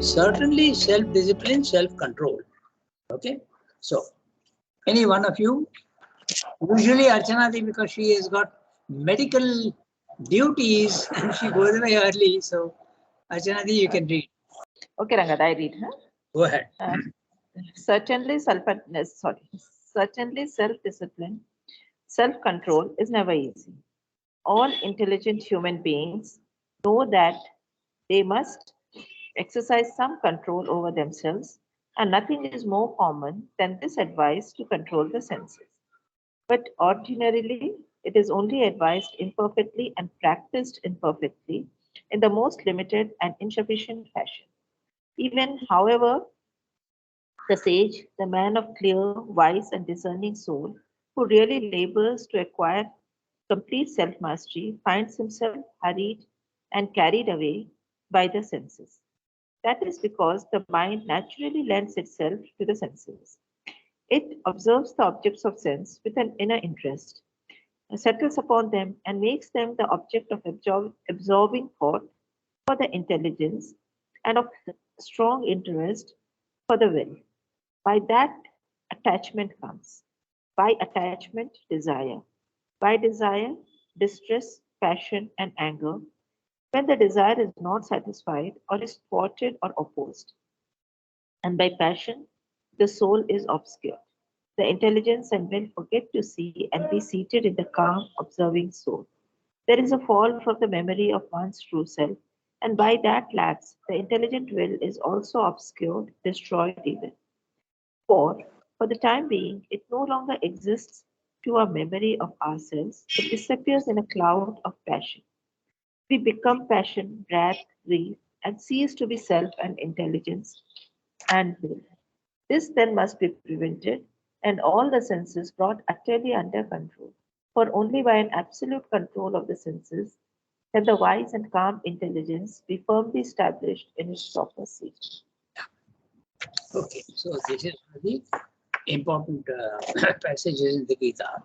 Certainly self-discipline, self-control. Okay. So, any one of you, usually Archanadi, because she has got medical duties and she goes away early. So, Archanadi, you can read. Okay, Rangad, I read. Go ahead. Certainly self-discipline, self-control is never easy. All intelligent human beings know that they must exercise some control over themselves, and nothing is more common than this advice to control the senses. But ordinarily, it is only advised imperfectly and practiced imperfectly in the most limited and insufficient fashion. Even, however, the sage, the man of clear, wise, and discerning soul, who really labors to acquire complete self mastery, finds himself hurried and carried away by the senses. That is because the mind naturally lends itself to the senses. It observes the objects of sense with an inner interest, settles upon them, and makes them the object of absorbing thought for the intelligence and of strong interest for the will. By that, attachment comes. By attachment, desire. By desire, distress, passion, and anger, when the desire is not satisfied or is thwarted or opposed. And by passion, the soul is obscured. The intelligence and will forget to see and be seated in the calm, observing soul. There is a fall from the memory of one's true self, and by that lapse, the intelligent will is also obscured, destroyed even. For the time being, it no longer exists to our memory of ourselves, it disappears in a cloud of passion. We become passion, wrath, grief, and cease to be self and intelligence and will. This then must be prevented, and all the senses brought utterly under control. For only by an absolute control of the senses can the wise and calm intelligence be firmly established in its proper seat. Okay, so this is the important passages in the Gita.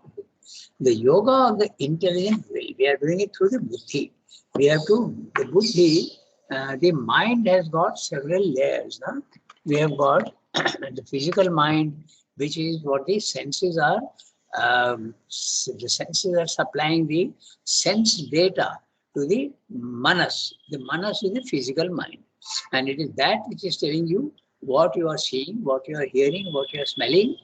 The yoga of the intelligent will, we are doing it through the buddhi. We have to, the buddhi, the mind has got several layers. No? We have got the physical mind, which is what the senses are. The senses are supplying the sense data to the manas. The manas is the physical mind. And it is that which is telling you what you are seeing, what you are hearing, what you are smelling,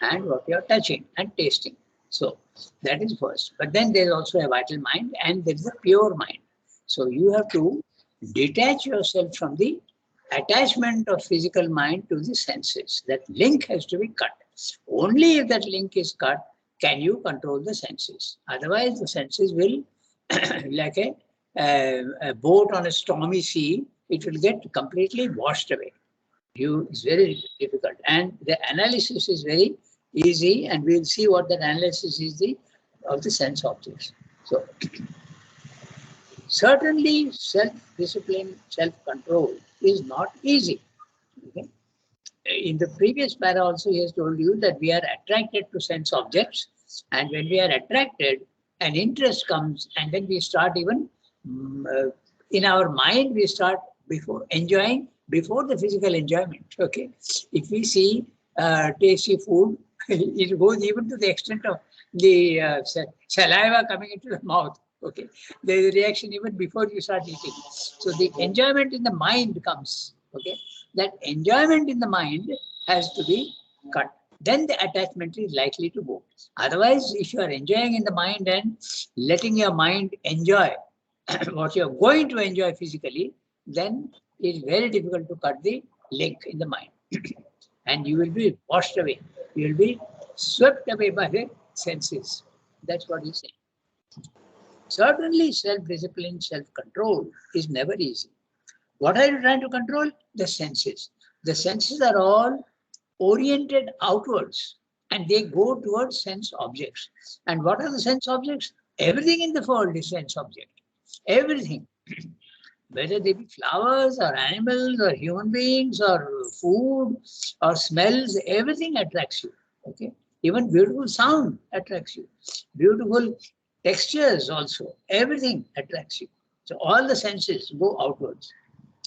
and what you are touching and tasting. So that is first. But then there is also a vital mind and there is a pure mind. So you have to detach yourself from the attachment of physical mind to the senses. That link has to be cut. Only if that link is cut can you control the senses. Otherwise the senses will, like a boat on a stormy sea, it will get completely washed away. It's very difficult. And the analysis is very easy, and we'll see what that analysis is of the sense objects. So, certainly self-discipline, self-control is not easy. Okay? In the previous para also he has told you that we are attracted to sense objects, and when we are attracted, an interest comes, and then we start even in our mind, we start before enjoying before the physical enjoyment. Okay, if we see tasty food, it goes even to the extent of the saliva coming into the mouth. Okay, there is a reaction even before you start eating. So the enjoyment in the mind comes. Okay, that enjoyment in the mind has to be cut. Then the attachment is likely to go. Otherwise, if you are enjoying in the mind and letting your mind enjoy what you are going to enjoy physically, then it's very difficult to cut the link in the mind. And you will be washed away. You will be swept away by the senses. That's what he's saying. Certainly, self-discipline, self-control is never easy. What are you trying to control? The senses. The senses are all oriented outwards and they go towards sense objects. And what are the sense objects? Everything in the world is sense object. Everything. Whether they be flowers or animals or human beings or food or smells, everything attracts you. Okay, even beautiful sound attracts you. Beautiful textures also, everything attracts you. So all the senses go outwards.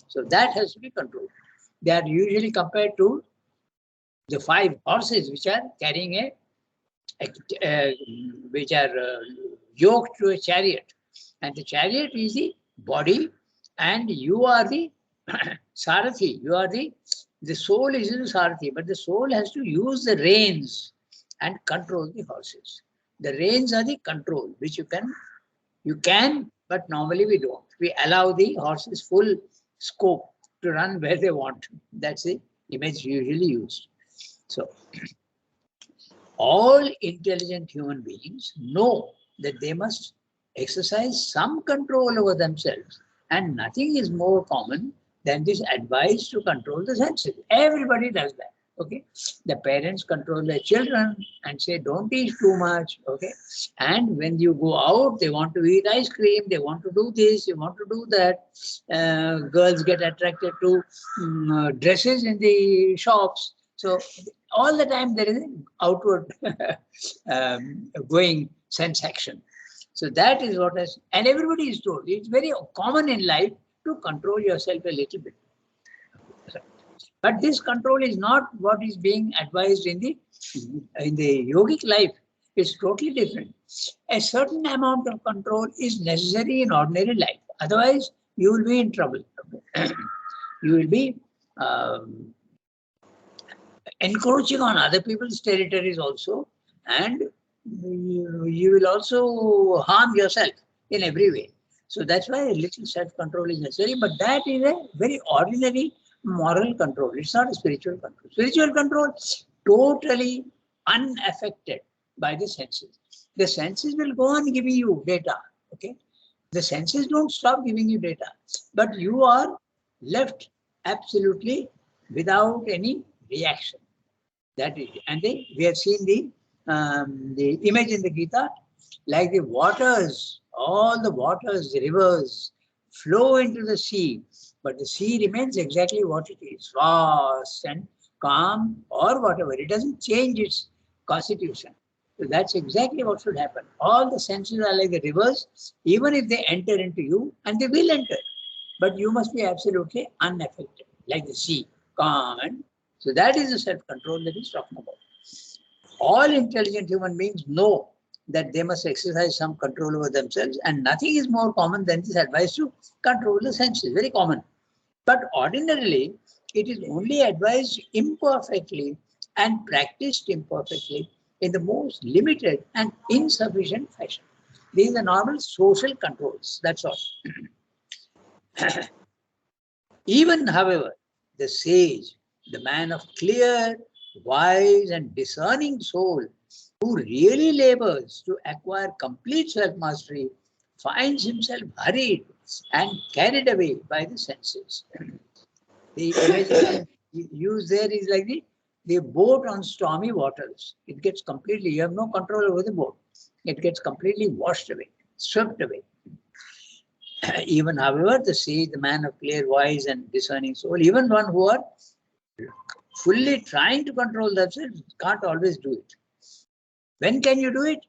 So that has to be controlled. They are usually compared to the 5 horses which are carrying which are yoked to a chariot. And the chariot is the body, and you are the Sarathi. You are the soul is the Sarathi, but the soul has to use the reins and control the horses. The reins are the control, which you can, but normally we don't. We allow the horses full scope to run where they want. That's the image usually used. So, all intelligent human beings know that they must exercise some control over themselves, and nothing is more common than this advice to control the senses. Everybody does that. Okay, the parents control their children and say, don't eat too much. Okay, and when you go out, they want to eat ice cream, they want to do this, they want to do that. Girls get attracted to dresses in the shops. So all the time there is an outward going sense action. So that is what is, and everybody is told. It's very common in life to control yourself a little bit. But this control is not what is being advised in the yogic life. It's totally different. A certain amount of control is necessary in ordinary life. Otherwise, you will be in trouble. You will be encroaching on other people's territories also, and you will also harm yourself in every way. So that's why a little self-control is necessary, but that is a very ordinary moral control. It's not a spiritual control. Spiritual control, totally unaffected by the senses. The senses will go on giving you data. Okay, the senses don't stop giving you data, but you are left absolutely without any reaction. That is, and we have seen the image in the Gita, like the waters, all the waters, the rivers flow into the sea, but the sea remains exactly what it is, vast and calm or whatever. It doesn't change its constitution. So that's exactly what should happen. All the senses are like the rivers, even if they enter into you, and they will enter, but you must be absolutely unaffected, like the sea, calm. And so that is the self-control that he's talking about. All intelligent human beings know that they must exercise some control over themselves, and nothing is more common than this advice to control the senses. Very common. But ordinarily, it is only advised imperfectly and practiced imperfectly in the most limited and insufficient fashion. These are normal social controls. That's all. Even, however, the sage, the man of clear, wise, and discerning soul, who really labors to acquire complete self-mastery, finds himself hurried and carried away by the senses. The image used there is like the boat on stormy waters. It gets completely, you have no control over the boat. It gets completely washed away, swept away. Even, however, the sage, the man of clear, wise, and discerning soul, even one who are fully trying to control themselves, can't always do it. When can you do it?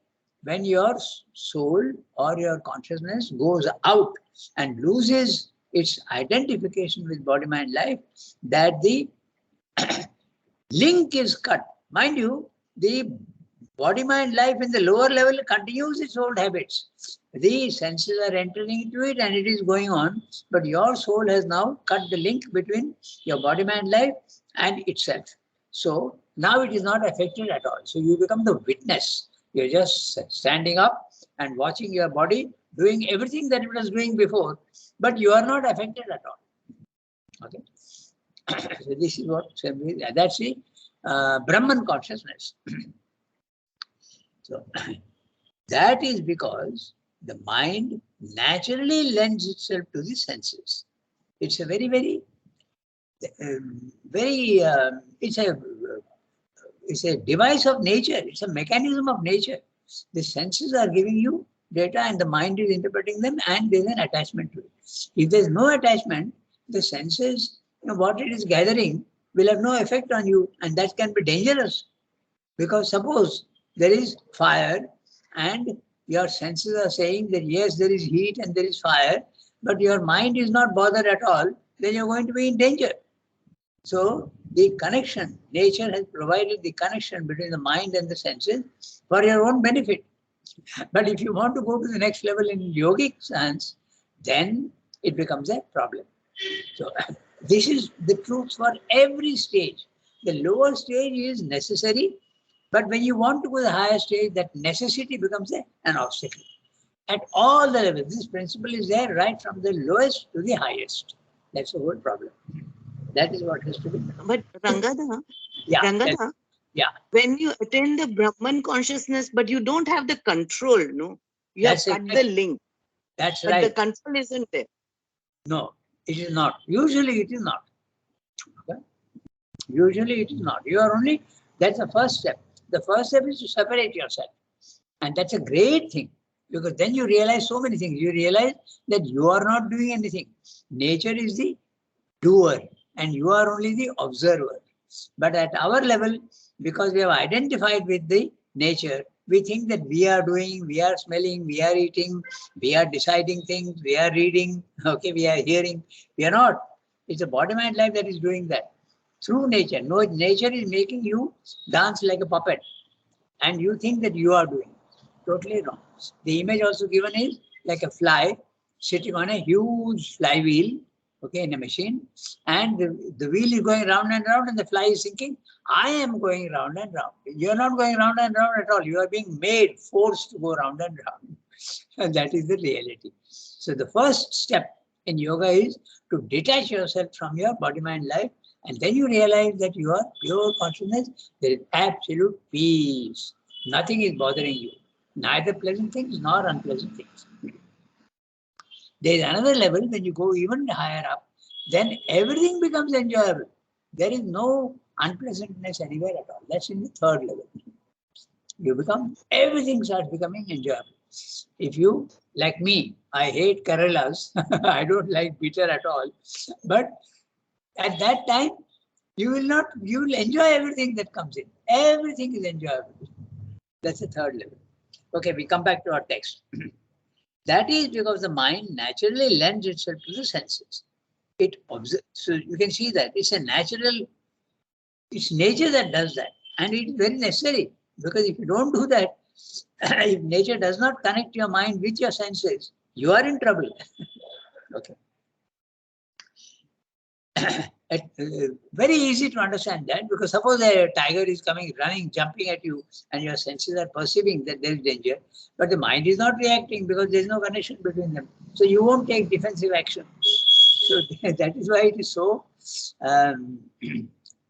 When your soul or your consciousness goes out and loses its identification with body, mind, life, that the link is cut. Mind you, the body, mind, life in the lower level continues its old habits. The senses are entering into it and it is going on, but your soul has now cut the link between your body, mind, life and itself. So now it is not affected at all. So you become the witness. You're just standing up and watching your body doing everything that it was doing before, but you are not affected at all. Okay. So this is what, that's the Brahman consciousness. So that is because the mind naturally lends itself to the senses. It's a very, very, it's a device of nature. It's a mechanism of nature. The senses are giving you data and the mind is interpreting them, and there's an attachment to it. If there's no attachment, the senses, what it is gathering will have no effect on you, and that can be dangerous. Because suppose there is fire and your senses are saying that yes, there is heat and there is fire, but your mind is not bothered at all, then you're going to be in danger. So the connection, nature has provided the connection between the mind and the senses for your own benefit. But if you want to go to the next level in yogic sense, then it becomes a problem. So this is the truth for every stage. The lower stage is necessary, but when you want to go to the higher stage, that necessity becomes an obstacle. At all the levels, this principle is there right from the lowest to the highest. That's the whole problem. That is what has to be done. But Rangada, Yeah, Rangada, yeah, when you attain the Brahman consciousness, but you don't have the control, no? You have that's cut it. the link, That's but the right. control isn't there. No, it is not. Usually it is not. Okay? Usually it is not. You are only, that's the first step. The first step is to separate yourself. And that's a great thing, because then you realize so many things. You realize that you are not doing anything. Nature is the doer and you are only the observer. But at our level, because we have identified with the nature, we think that we are doing, we are smelling, we are eating, we are deciding things, we are reading, okay, we are hearing. We are not. It's a body mind life that is doing that through nature. No, nature is making you dance like a puppet and you think that you are doing. Totally wrong. The image also given is like a fly sitting on a huge flywheel, okay, in a machine, and the wheel is going round and round, and the fly is thinking, I am going round and round. You are not going round and round at all. You are being made, forced to go round and round. And that is the reality. So the first step in yoga is to detach yourself from your body mind life, and then you realize that you are pure consciousness. There is absolute peace. Nothing is bothering you, neither pleasant things nor unpleasant things. There is another level when you go even higher up, then everything becomes enjoyable. There is no unpleasantness anywhere at all. That's in the third level. You become, everything starts becoming enjoyable. If you, like me, I hate Kerala's, I don't like bitter at all. But at that time, you will enjoy everything that comes in. Everything is enjoyable. That's the third level. Okay, we come back to our text. That is because the mind naturally lends itself to the senses. It observes. So you can see that it's a natural, it's nature that does that. And it's very necessary, because if you don't do that, if nature does not connect your mind with your senses, you are in trouble. Okay. Very easy to understand that, because suppose a tiger is coming, running, jumping at you, and your senses are perceiving that there is danger, but the mind is not reacting because there is no connection between them. So you won't take defensive action. So that is why it is so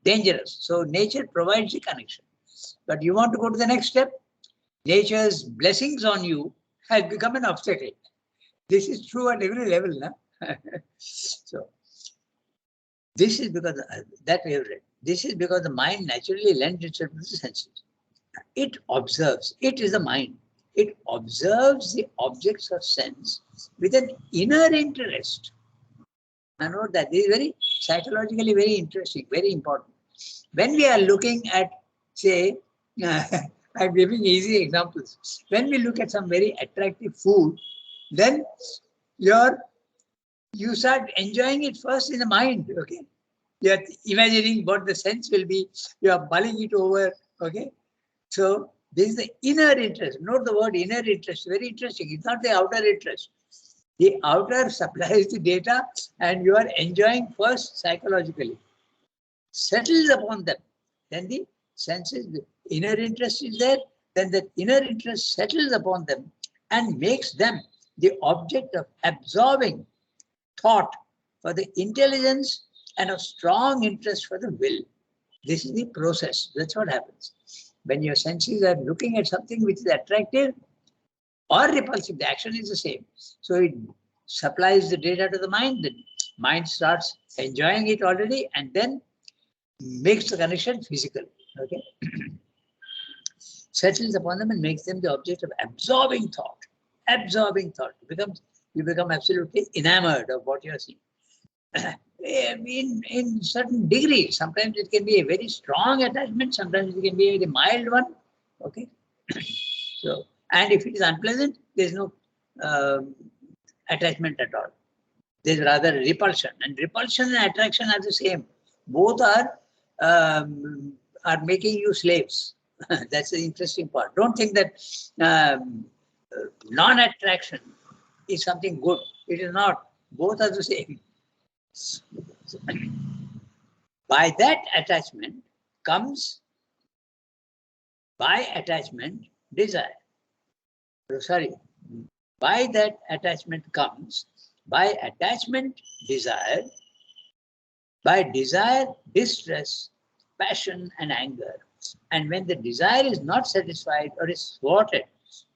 dangerous. So nature provides the connection. But you want to go to the next step, nature's blessings on you has become an obstacle. This is true at every level. Na? So this is because that we have read. This is because the mind naturally lends itself to the senses. It observes. It is the mind. It observes the objects of sense with an inner interest. I know that this is very psychologically very interesting, very important. When we are looking at, say, I'm giving easy examples. When we look at some very attractive food, then you start enjoying it first in the mind, okay? You're imagining what the sense will be, you are mulling it over, okay? So this is the inner interest. Note the word inner interest, very interesting. It's not the outer interest. The outer supplies the data and you are enjoying first psychologically. Settles upon them. Then the senses, the inner interest is there, then the inner interest settles upon them and makes them the object of absorbing thought for the intelligence and of strong interest for the will. This is the process. That's what happens. When your senses are looking at something which is attractive or repulsive, the action is the same. So it supplies the data to the mind, the mind starts enjoying it already and then makes the connection physical. Okay. Settles upon them and makes them the object of absorbing thought. Absorbing thought. You become absolutely enamored of what you're seeing. In certain degree, sometimes it can be a very strong attachment, sometimes it can be a very mild one. Okay. So, and if it is unpleasant, there's no attachment at all. There's rather repulsion, and repulsion and attraction are the same. both are making you slaves. That's the interesting part. Don't think that non-attraction is something good. It is not. Both are the same. By that attachment comes, by attachment, desire. Sorry. By that attachment comes, by attachment, desire, by desire, distress, passion, and anger. And when the desire is not satisfied or is thwarted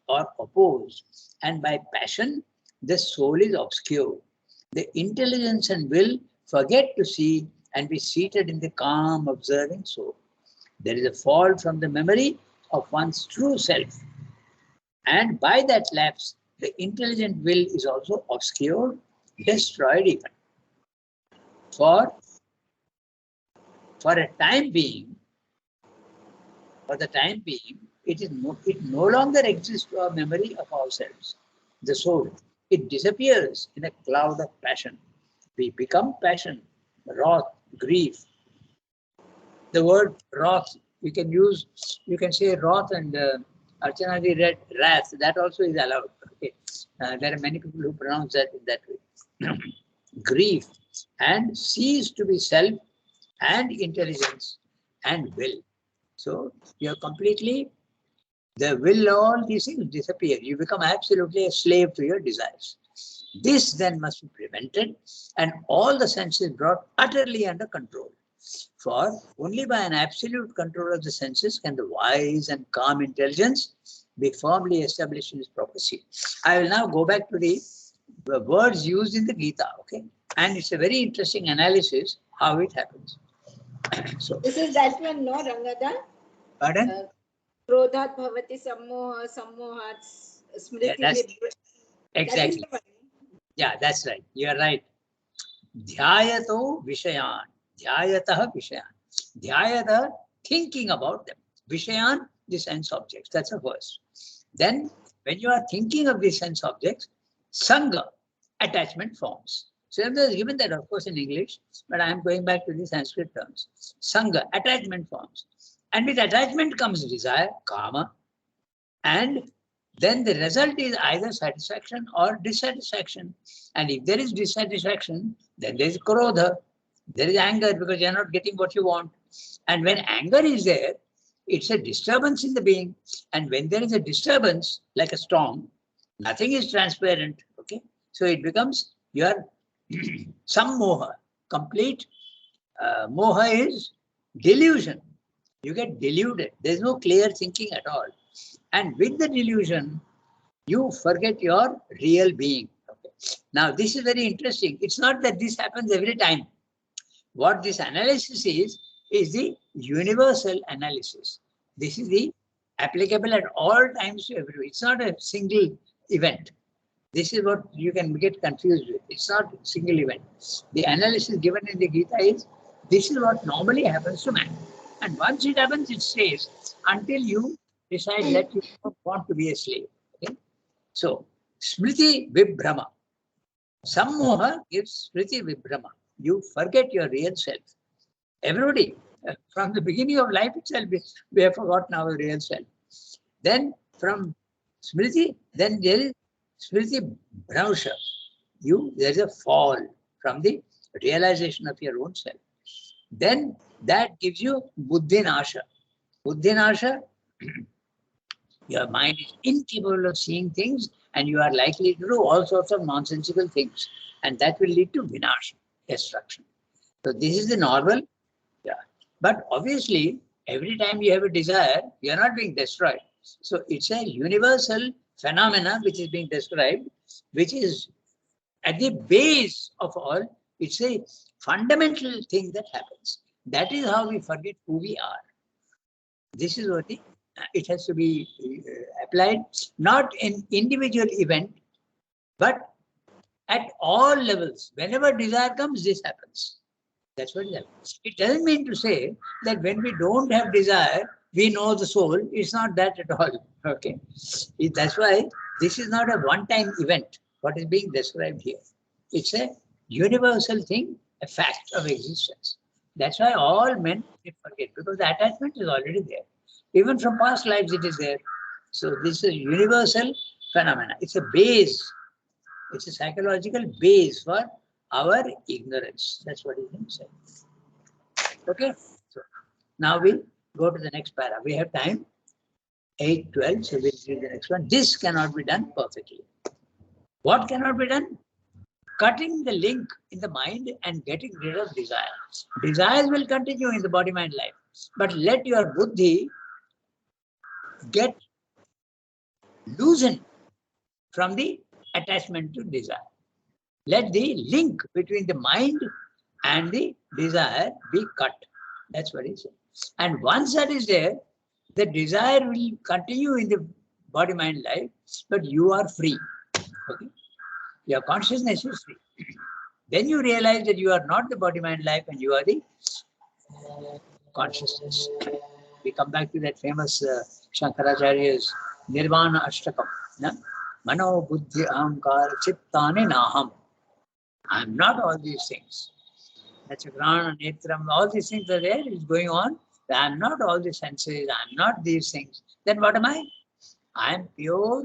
or opposed, and by passion, the soul is obscured. The intelligence and will forget to see and be seated in the calm, observing soul. There is a fall from the memory of one's true self. And by that lapse, the intelligent will is also obscured, destroyed even. For a time being, it no longer exists to our memory of ourselves, the soul. It disappears in a cloud of passion. We become passion, wrath, grief. The word wrath, you can say wrath, and Archana read wrath, that also is allowed. Okay. There are many people who pronounce that in that way. Grief, and cease to be self and intelligence and will. So you are completely, the will, all these things disappear. You become absolutely a slave to your desires. This then must be prevented and all the senses brought utterly under control. For only by an absolute control of the senses can the wise and calm intelligence be firmly established in its proper seat. I will now go back to the words used in the Gita, okay? And it's a very interesting analysis how it happens. So this is that one, no, Rangada? Pardon? Krodhat bhavati sammoha, sammohat smriti. Yeah, exactly. Yeah, that's right. You are right. Dhyayato vishayan. Dhyayatah vishayan. Dhyayatah, thinking about them. Vishayan, the sense objects. That's a verse. Then, when you are thinking of the sense objects, sangha, attachment forms. So there's given that, of course, in English, but I am going back to the Sanskrit terms. Sangha, attachment forms. And with attachment comes desire, kama, and then the result is either satisfaction or dissatisfaction. And if there is dissatisfaction, then there is krodha, there is anger because you are not getting what you want. And when anger is there, it's a disturbance in the being. And when there is a disturbance, like a storm, nothing is transparent. Okay, so it becomes your some moha, complete moha is delusion. You get deluded. There's no clear thinking at all. And with the delusion, you forget your real being. Okay. Now, this is very interesting. It's not that this happens every time. What this analysis is the universal analysis. This is the applicable at all times to everyone. It's not a single event. This is what you can get confused with. It's not a single event. The analysis given in the Gita is, this is what normally happens to man. And once it happens, it stays until you decide that you don't want to be a slave. Okay? So, smriti vibhrama. Sammoha gives smriti vibhrama. You forget your real self. Everybody, from the beginning of life itself, we have forgotten our real self. Then from smriti, then there is smriti bhrausha. There is a fall from the realization of your own self. Then that gives you buddhinasha. Buddhinasha, your mind is incapable of seeing things and you are likely to do all sorts of nonsensical things. And that will lead to vinasha, destruction. So this is the normal. Yeah. But obviously, every time you have a desire, you are not being destroyed. So it's a universal phenomena which is being described, which is at the base of all. It's a fundamental thing that happens. That is how we forget who we are. This is what it has to be applied, not in individual event, but at all levels. Whenever desire comes, this happens. That's what it happens. It doesn't mean to say that when we don't have desire, we know the soul. It's not that at all. Okay. That's why this is not a one-time event, what is being described here. It's a universal thing, a fact of existence. That's why all men they forget, because the attachment is already there. Even from past lives it is there. So this is a universal phenomena. It's a base. It's a psychological base for our ignorance. That's what is being said. Okay. So now we'll go to the next para. We have time. 8:12. So we'll read the next one. This cannot be done perfectly. What cannot be done? Cutting the link in the mind and getting rid of desire. Desires will continue in the body, mind, life. But let your buddhi get loosened from the attachment to desire. Let the link between the mind and the desire be cut. That's what he said. And once that is there, the desire will continue in the body, mind, life, but you are free. Okay? Your consciousness is free. Then you realize that you are not the body, mind, life, and you are the consciousness. We come back to that famous Shankaracharya's Nirvana Ashtakam. Na? Mano buddhi ahankara chittani naham. I am not all these things. Nachakrana, Netram, all these things are there, it's going on. I am not all the senses, I am not these things. Then what am I? I am pure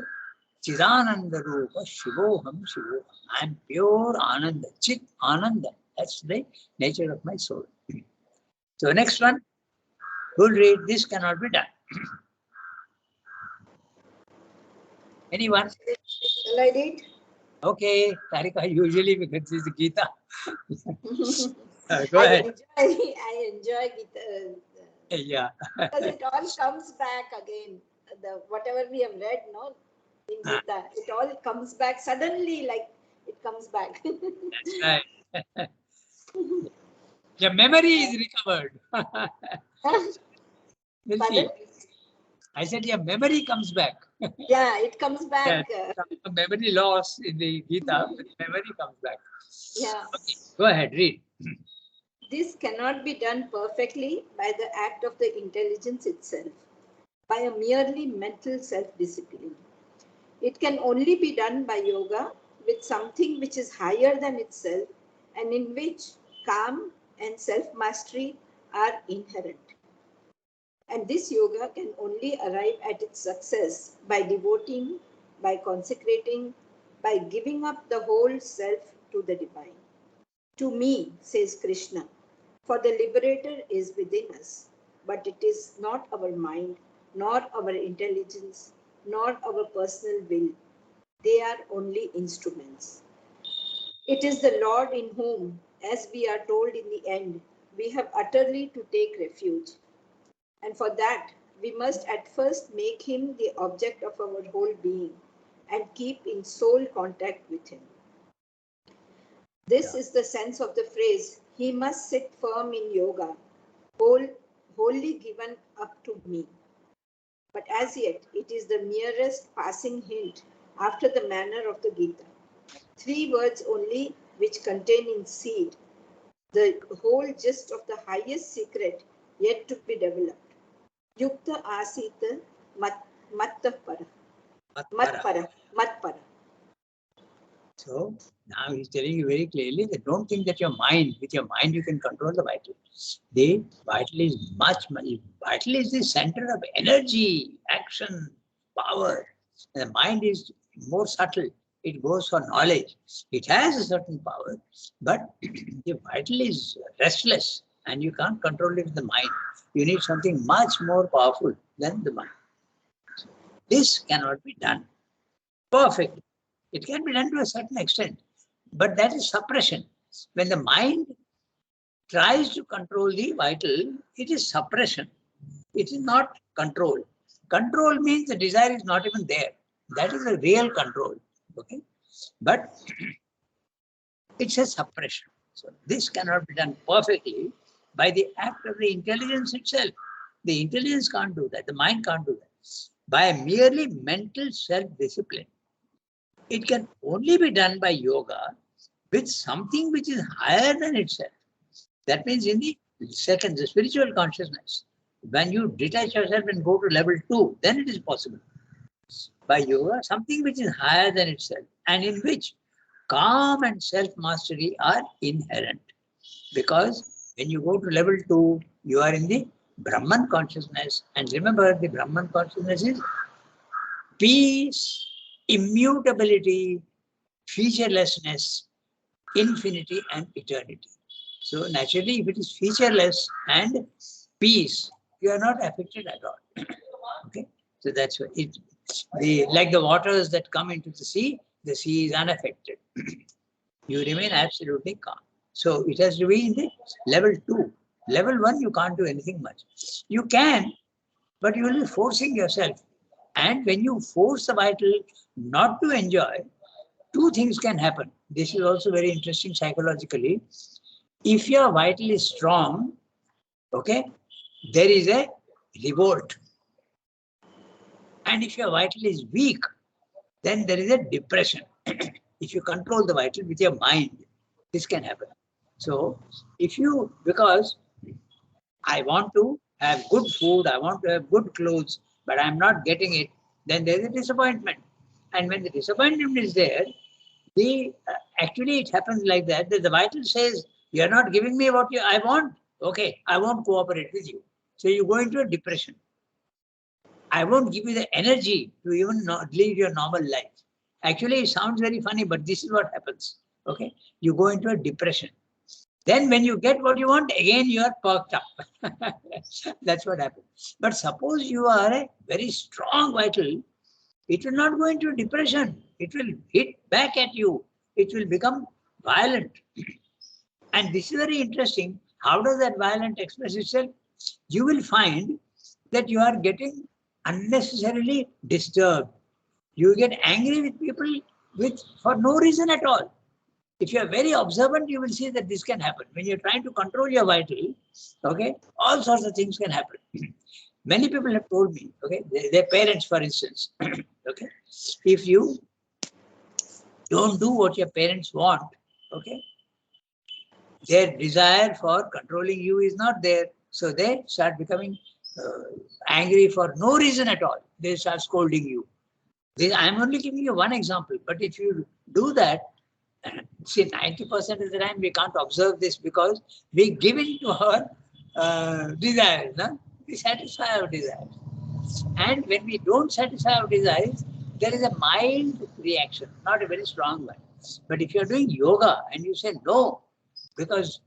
Chidananda Rupa Shivoham Shivoham. I am pure Ananda, Chit Ananda. That's the nature of my soul. So next one, who'll read? This cannot be done. Anyone? Shall I read? Okay, Tarika, usually because this is Gita. Go I ahead. enjoy Gita. Yeah. Because it all comes back again. The whatever we have read, no, in Gita, it all comes back suddenly, like it comes back. That's right. Your memory is recovered. We'll see. Pardon? I said your memory comes back. Yeah, it comes back. Some memory loss in the Gita, but memory comes back. Yeah. Okay, go ahead, read. This cannot be done perfectly by the act of the intelligence itself, by a merely mental self-discipline. It can only be done by yoga with something which is higher than itself and in which calm and self-mastery are inherent. And this yoga can only arrive at its success by devoting, by consecrating, by giving up the whole self to the divine. To me, says Krishna, for the liberator is within us, but it is not our mind, nor our intelligence, nor our personal will. They are only instruments. It is the Lord in whom, as we are told in the end, we have utterly to take refuge. And for that, we must at first make him the object of our whole being and keep in soul contact with him. This is the sense of the phrase, he must sit firm in yoga, wholly given up to me. But as yet, it is the merest passing hint after the manner of the Gita. 3 words only which contain in seed the whole gist of the highest secret yet to be developed. Yukta asita mattapara. Matpara. So now he's telling you very clearly that don't think that with your mind you can control the vital. The vital is vital is the center of energy, action, power. And the mind is more subtle. It goes for knowledge. It has a certain power, but the vital is restless and you can't control it with the mind. You need something much more powerful than the mind. This cannot be done perfectly. It can be done to a certain extent, but that is suppression. When the mind tries to control the vital, it is suppression. It is not control. Control means the desire is not even there. That is a real control. Okay, but it's a suppression. So this cannot be done perfectly by the act of the intelligence itself. The intelligence can't do that. The mind can't do that. By a merely mental self-discipline. It can only be done by yoga with something which is higher than itself. That means in the second, the spiritual consciousness. When you detach yourself and go to level 2, then it is possible. By yoga, something which is higher than itself and in which calm and self-mastery are inherent. Because When you go to level 2, you are in the Brahman consciousness. And remember, the Brahman consciousness is peace, immutability, featurelessness, infinity and eternity. So naturally, if it is featureless and peace, you are not affected at all. Okay, so that's what it. Like the waters that come into the sea is unaffected. You remain absolutely calm. So it has to be in the level 2. Level 1, you can't do anything much. You can, but you will be forcing yourself. And when you force the vital not to enjoy, two things can happen. This is also very interesting psychologically. If your vital is strong, okay, there is a revolt. And if your vital is weak, then there is a depression. If you control the vital with your mind, this can happen. So because I want to have good food, I want to have good clothes, but I'm not getting it, then there is a disappointment. And when the disappointment is there, actually it happens like that the vital says, you're not giving me what I want. Okay, I won't cooperate with you. So you go into a depression. I won't give you the energy to even live your normal life. Actually, it sounds very funny, but this is what happens. Okay, you go into a depression. Then when you get what you want, again you are perked up. That's what happens. But suppose you are a very strong vital, it will not go into depression. It will hit back at you. It will become violent. And this is very interesting. How does that violence express itself? You will find that you are getting unnecessarily disturbed. You get angry with people for no reason at all. If you are very observant, you will see that this can happen. When you're trying to control your vital, okay, all sorts of things can happen. Many people have told me, okay, their parents, for instance, okay, if you don't do what your parents want, okay, their desire for controlling you is not there. So they start becoming angry for no reason at all. They start scolding you. I'm only giving you one example, but if you do that, see, 90% of the time we can't observe this because we give in to our desires. No? We satisfy our desires. And when we don't satisfy our desires, there is a mild reaction, not a very strong one. But if you're doing yoga and you say no, because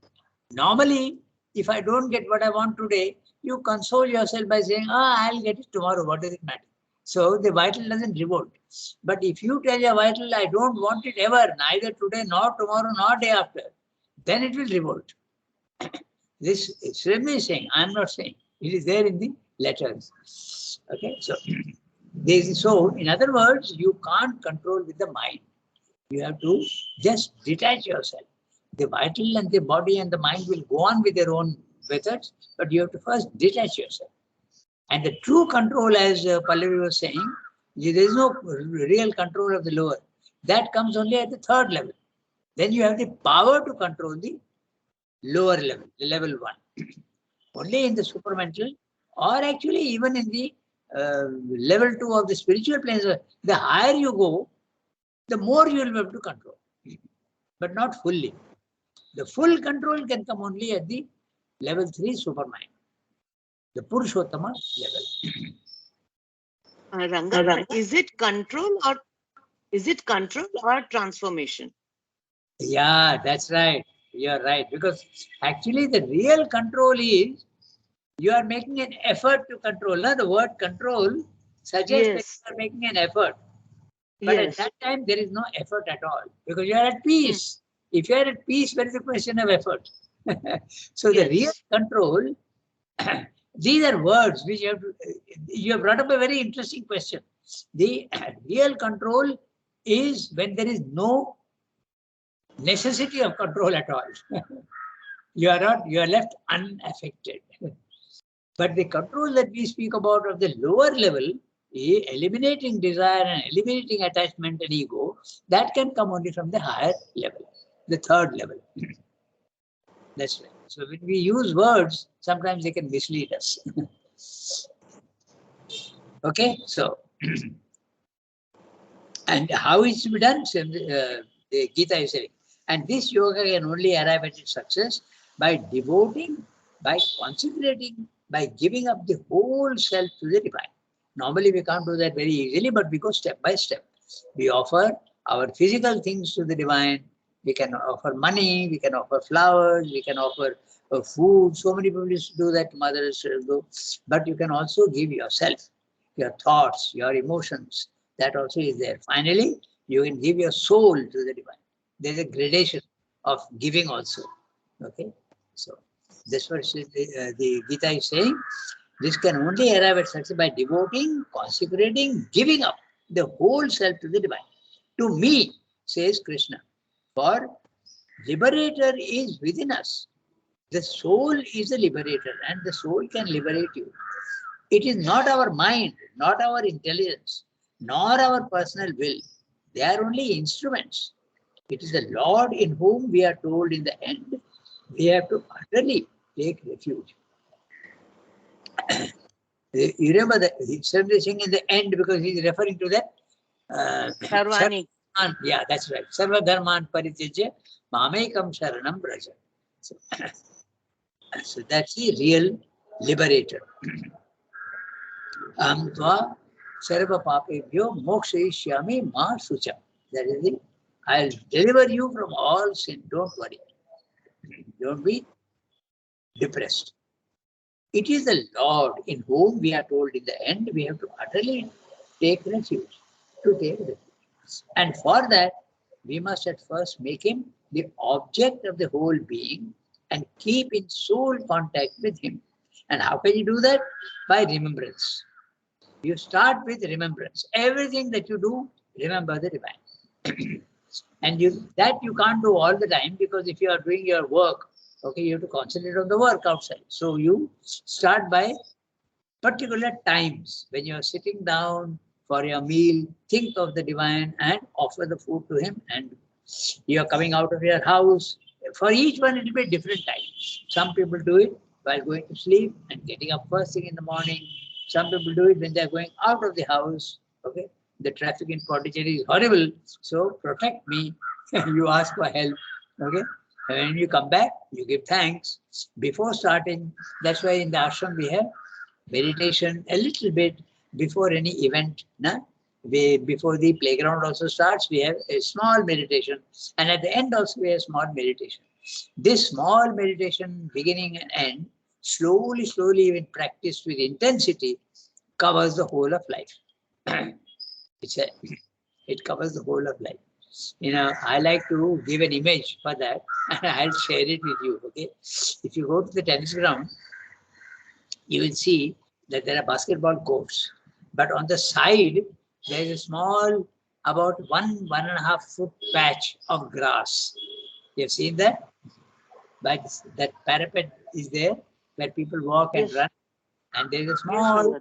normally, if I don't get what I want today, you console yourself by saying, I'll get it tomorrow. What does it matter? So the vital doesn't revolt. But if you tell your vital, I don't want it ever, neither today, nor tomorrow, nor day after, then it will revolt. This Srimni is saying, I'm not saying. It is there in the letters. Okay, so in other words, you can't control with the mind. You have to just detach yourself. The vital and the body and the mind will go on with their own methods, but you have to first detach yourself. And the true control, as Pallavi was saying, there is no real control of the lower. That comes only at the third level. Then you have the power to control the lower level, the level 1. Only in the supramental, or actually even in the level 2 of the spiritual planes, the higher you go, the more you will be able to control, but not fully. The full control can come only at the level 3 supermind, the Purushottama level. Ranga, is it control or transformation? Yeah, that's right. You're right. Because actually the real control is you are making an effort to control. Now the word control suggests that you are making an effort. But at that time, there is no effort at all because you are at peace. If you are at peace, where is the question of effort? So the real control, these are words which you have brought up a very interesting question. The real control is when there is no necessity of control at all. You are left unaffected. But the control that we speak about of the lower level, eliminating desire and eliminating attachment and ego, that can come only from the higher level, the third level. That's right. So when we use words, sometimes they can mislead us. Okay, so and how is to be done? So, the Gita is saying, and this yoga can only arrive at its success by devoting, by consecrating, by giving up the whole self to the divine. Normally we can't do that very easily, but we go step by step. We offer our physical things to the divine. We can offer money, we can offer flowers, we can offer food. So many people used to do that, mothers do. But you can also give yourself, your thoughts, your emotions. That also is there. Finally, you can give your soul to the divine. There's a gradation of giving also. Okay, so this what the Gita is saying. This can only arrive at success by devoting, consecrating, giving up the whole self to the divine. To me, says Krishna, for liberator is within us. The soul is the liberator and the soul can liberate you. It is not our mind, not our intelligence, nor our personal will. They are only instruments. It is the Lord in whom we are told in the end we have to utterly take refuge. You remember that he's saying in the end because he's referring to that. Sarvani. Yeah, that's right. Sarva dharman parityaja mamekam sharanam braja. So that's the real liberator. Tva sarva papebhyo mokshayishyami ma sucham. That is it. I'll deliver you from all sin. Don't worry. Don't be depressed. It is the Lord in whom we are told in the end we have to utterly take refuge. To take refuge. And for that, we must at first make him the object of the whole being and keep in soul contact with him. And how can you do that? By remembrance. You start with remembrance. Everything that you do, remember the divine. And that you can't do all the time because if you are doing your work, okay, you have to concentrate on the work outside. So you start by particular times when you are sitting down for your meal, think of the divine and offer the food to him. And you are coming out of your house. For each one, it will be a different time. Some people do it while going to sleep and getting up first thing in the morning. Some people do it when they are going out of the house. Okay, the traffic in Pondicherry is horrible, so protect me. You ask for help. Okay, and when you come back, you give thanks before starting. That's why in the ashram we have meditation a little bit before any event. Before the playground also starts, we have a small meditation, and at the end also we have small meditation. This small meditation, beginning and end, slowly, when practiced with intensity, covers the whole of life. It covers the whole of life. I like to give an image for that, and I'll share it with you. Okay, if you go to the tennis ground, you will see that there are basketball courts, but on the side there is a small, about 1.5 foot patch of grass. You have seen that? But that parapet is there where people walk and run, and there is a small,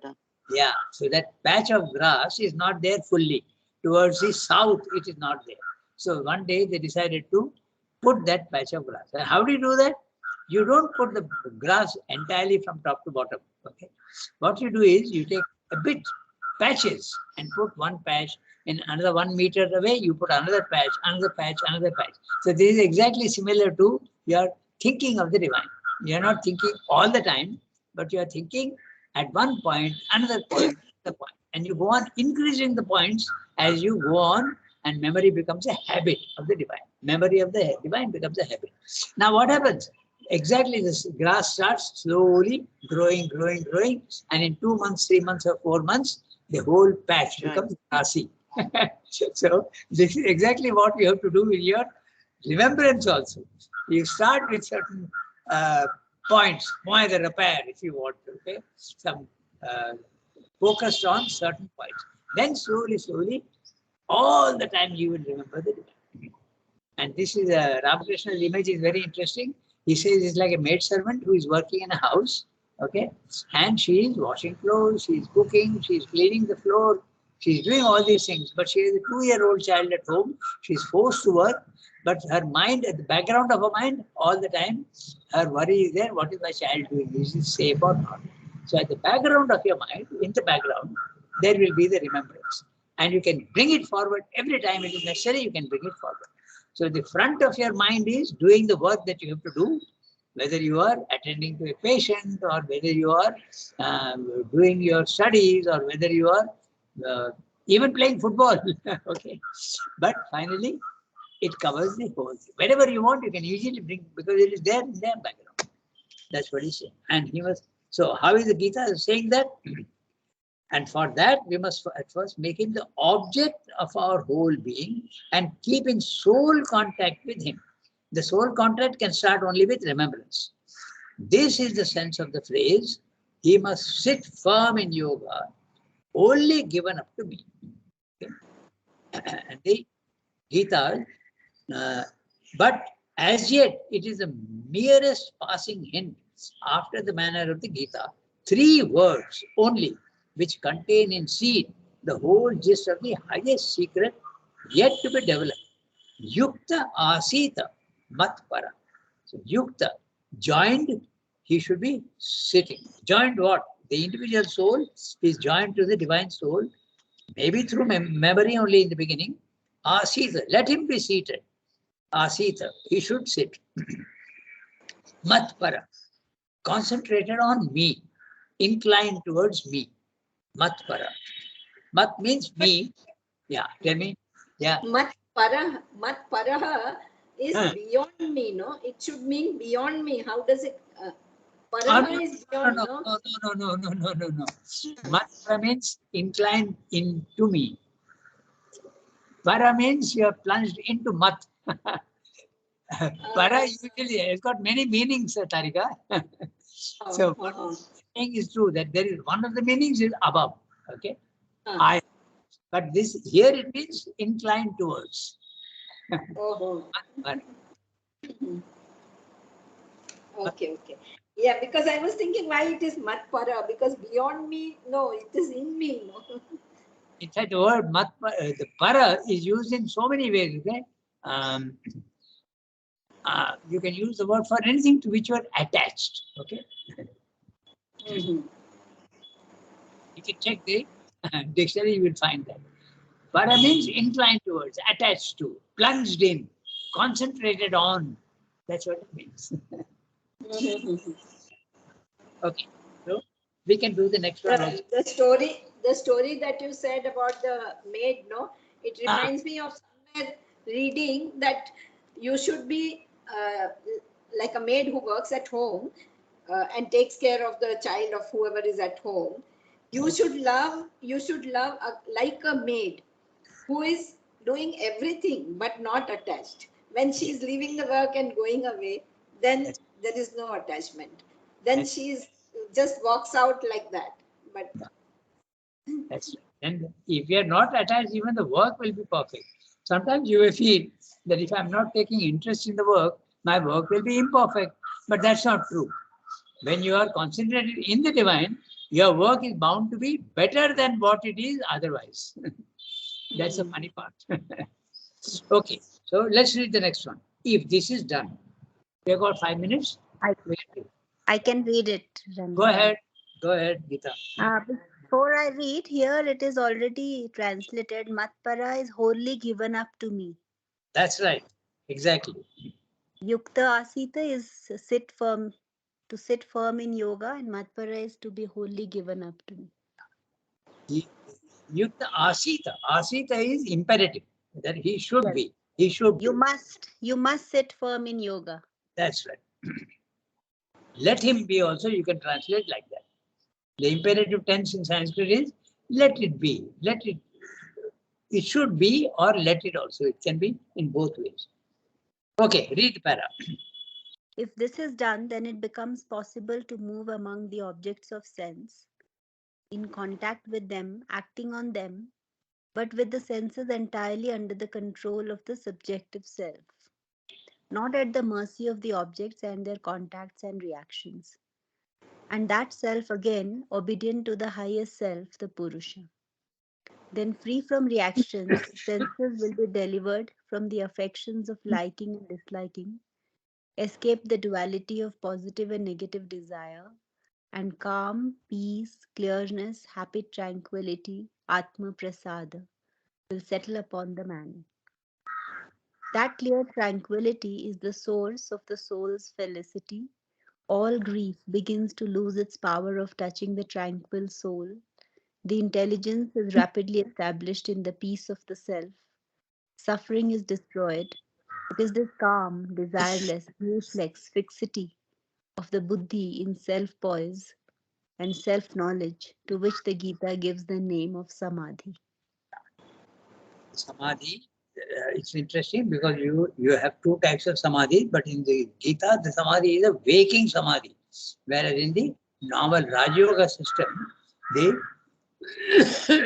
so that patch of grass is not there fully. Towards the south, it is not there. So one day they decided to put that patch of grass. And how do you do that? You don't put the grass entirely from top to bottom. Okay. What you do is you take a bit patches and put one patch in another 1 meter away. You put another patch, another patch, another patch. So this is exactly similar to your thinking of the divine. You are not thinking all the time, but you are thinking at one point, another point, another point, and you go on increasing the points as you go on, and memory becomes a habit of the divine. Memory of the divine becomes a habit. Now what happens? Exactly, this grass starts slowly growing, and in 2 months, 3 months, or 4 months, the whole patch becomes grassy. So this is exactly what you have to do with your remembrance also. You start with certain points, point the repair if you want to, okay? Some focused on certain points. Then slowly, all the time you will remember the divine. And this is Ramakrishna's image is very interesting. He says it's like a maid servant who is working in a house, okay? And she is washing clothes, she is cooking, she is cleaning the floor, she is doing all these things. But she has a 2-year-old child at home. She is forced to work, but her mind, at the background of her mind, all the time, her worry is there. What is my child doing? Is he safe or not? So at the background of your mind, in the background, there will be the remembrance. And you can bring it forward every time it is necessary, you can bring it forward. So the front of your mind is doing the work that you have to do. whether you are attending to a patient or whether you are doing your studies or whether you are even playing football. Okay, but finally it covers the whole thing. Whenever you want, you can easily bring because it is there in their background. That's what he's saying. And he was so. How is the Gita saying that? And for that, we must at first make him the object of our whole being and keep in soul contact with him. The soul contact can start only with remembrance. This is the sense of the phrase, he must sit firm in yoga, only given up to me. Okay? And the Gita, uh, but as yet it is the merest passing hint after the manner of the Gita, 3 words only, which contain in seed the whole gist of the highest secret yet to be developed. Yukta asita matpara. So yukta, joined, he should be sitting. Joined what? The individual soul is joined to the divine soul, maybe through memory only in the beginning. Asita, let him be seated. Asita, he should sit. Matpara, concentrated on me, inclined towards me. Matpara. Mat means me. Yeah, tell me. Yeah. Mat paraha is beyond me, no? It should mean beyond me. How does it? Paraha is beyond, no? No. Matra means inclined into me. Para means you are plunged into mat. Para usually has got many meanings, Tarika. So what I'm saying is true that there is one of the meanings is above. Okay. I, but this here it means inclined towards. Okay. Yeah, because I was thinking why it is mat para, because beyond me, no, it is in me, no. In fact, the word mat, the para is used in so many ways. Okay? You can use the word for anything to which you are attached. Okay. You can check the dictionary, you will find that. Para means inclined towards, attached to, plunged in, concentrated on. That's what it means. Okay. So we can do the next one also. The story that you said about the maid, no, it reminds me of somewhere reading that you should be like a maid who works at home and takes care of the child of whoever is at home. You should love like a maid who is doing everything but not attached. When she is leaving the work and going away, then there is no attachment. Then she is just walks out like that. But that's right. And if you are not attached, even the work will be perfect. Sometimes you will feel that if I'm not taking interest in the work, my work will be imperfect. But that's not true. When you are concentrated in the divine, your work is bound to be better than what it is otherwise. That's the funny part. Okay, so let's read the next one. If this is done, we have got 5 minutes. I can read it. Go ahead. Go ahead, Gita. Before I read, here it is already translated. Matpara is wholly given up to me. That's right. Exactly. Yukta asita is sit firm, to sit firm in yoga, and Matpara is to be wholly given up to me. Yukta asita. Asita is imperative that he should be. He should. You must sit firm in yoga. That's right. Let him be also, you can translate like that. The imperative tense in Sanskrit is let it be. It should be or let it also. It can be in both ways. Okay, read para. If this is done, then it becomes possible to move among the objects of sense, in contact with them, acting on them, but with the senses entirely under the control of the subjective self, not at the mercy of the objects and their contacts and reactions. And that self again obedient to the highest self, the Purusha. Then free from reactions, senses will be delivered from the affections of liking and disliking, escape the duality of positive and negative desire, and calm, peace, clearness, happy tranquility, Atma Prasada, will settle upon the man. That clear tranquility is the source of the soul's felicity All grief begins to lose its power of touching the tranquil soul. The intelligence is rapidly established in the peace of the self. Suffering is destroyed. It is this calm, desireless, reflex fixity of the buddhi in self poise and self knowledge to which the Gita gives the name of samadhi. Samadhi, it's interesting because you have two types of samadhi, but in the Gita, the samadhi is a waking samadhi, whereas in the normal Raja Yoga system, the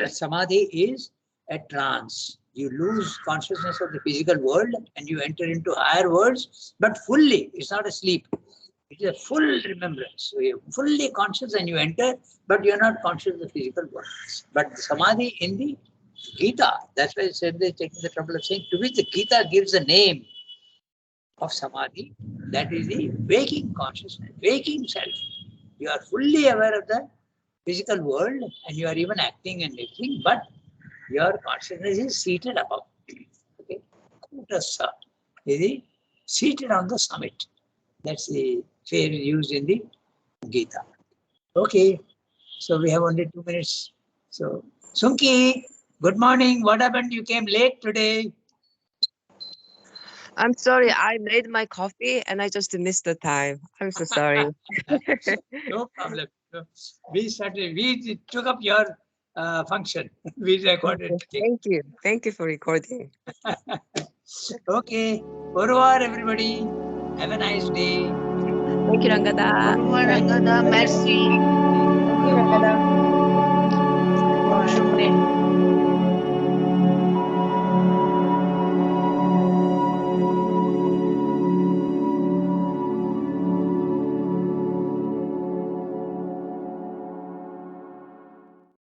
samadhi is a trance. You lose consciousness of the physical world and you enter into higher worlds, but fully. It's not a sleep. It is a full remembrance. So you're fully conscious and you enter, but you're not conscious of the physical world. But the samadhi in the Gita, that's why I said they're taking the trouble of saying, to which the Gita gives the name of samadhi, that is the waking consciousness, waking self. You are fully aware of the physical world and you are even acting and everything, but your consciousness is seated above. Okay? Kutasa is seated on the summit. That's the phrase used in the Gita. Okay, so we have only 2 minutes. So, Sunki, good morning. What happened? You came late today. I'm sorry, I made my coffee and I just missed the time. I'm so sorry. No problem. So, we started. We took up your function. We recorded. Thank you. Thank you for recording. Okay. Au revoir, everybody. Have a nice day. Thank you, Rangada. Rangada, merci. Thank you, Rangada.